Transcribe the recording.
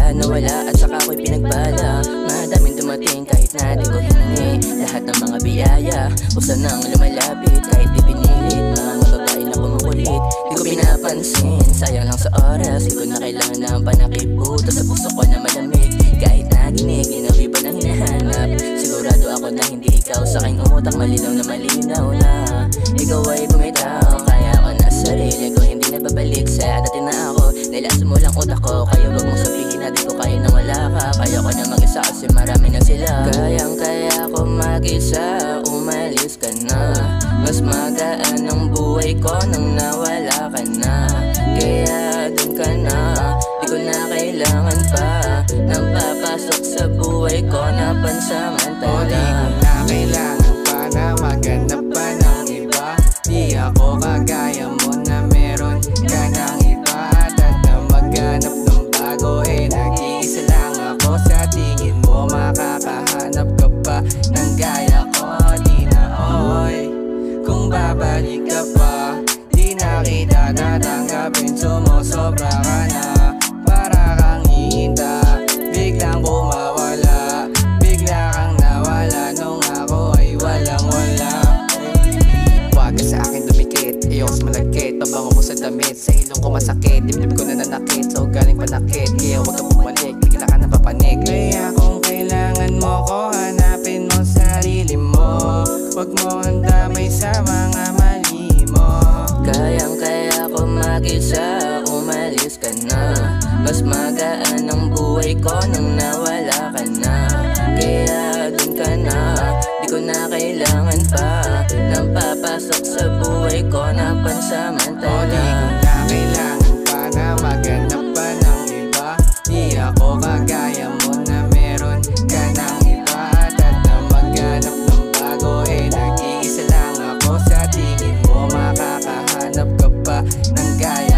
bigla nawala at saka ako'y pinagbala. Madaming dumating kahit na di ko hinangi lahat ng mga biyaya. Usa nang lumalapit kahit di pinilit. Mga babae na kumukulit, di ko pinapansin. Sayang lang sa oras, di ko na kailangan ng panakibuto sa puso ko na malamig. Kahit naginig, ginawi pa ng hinahanap. Sigurado ako na hindi ikaw sa aking umutak. Malinaw na ikaw ay bumitaw. Kaya ako na sarili ko, hindi na babalik sa dati na ako. Nailaso mo lang utak ko, kaya wag mong sabihin na di ko kaya na wala ka. Kaya ko na mag-isa kasi marami na sila. Kaya ko mag-isa, umalis ka na. Mas magaan ang buhay ko nang nawala ka na. Kaya dun ka na, di ko na kailangan pa nang papasok sa buhay ko na pansamantala. O di ko na kailangan pa na maghanap pa ng iba. Di ako kagaya mo na meron ka ng iba. At na maghanap ng bago, nag-iisa lang ako. Sa tingin mo makakahanap ka pa ng gaya ko? Di na oy, kung babalik ka pa, di na kita tatanggapin. Sumusobra ka na, para kang hihinta, biglang bumawala. Bigla kang nawala nung ako ay walang wala. Huwag ka sa akin dumikit, iyos malagkit. Pabango mo sa damit, sa ilong ko masakit. Dibdib ko na nanakit, sa ugaling panakit. Kaya huwag ka bumalik, bigla ka napapanik. Kaya kung kailangan mo ko, hanapin mo sarili mo. Huwag mo ang damay sa mga mali mo. Kaya ko mag-isa, umalis ka na. Mas magaan ang buhay ko nang nawala ka na. Kaya dun ka na, di ko na kailangan pa nang papasok sa buhay ko na pansamantala. O di ko na kailangan pa na maghanap pa ng iba. Di ako kagaya mo na meron ka ng iba. At na maghanap ng bago, nag-iisa lang ako. Sa tingin mo makakahanap ka pa ng gaya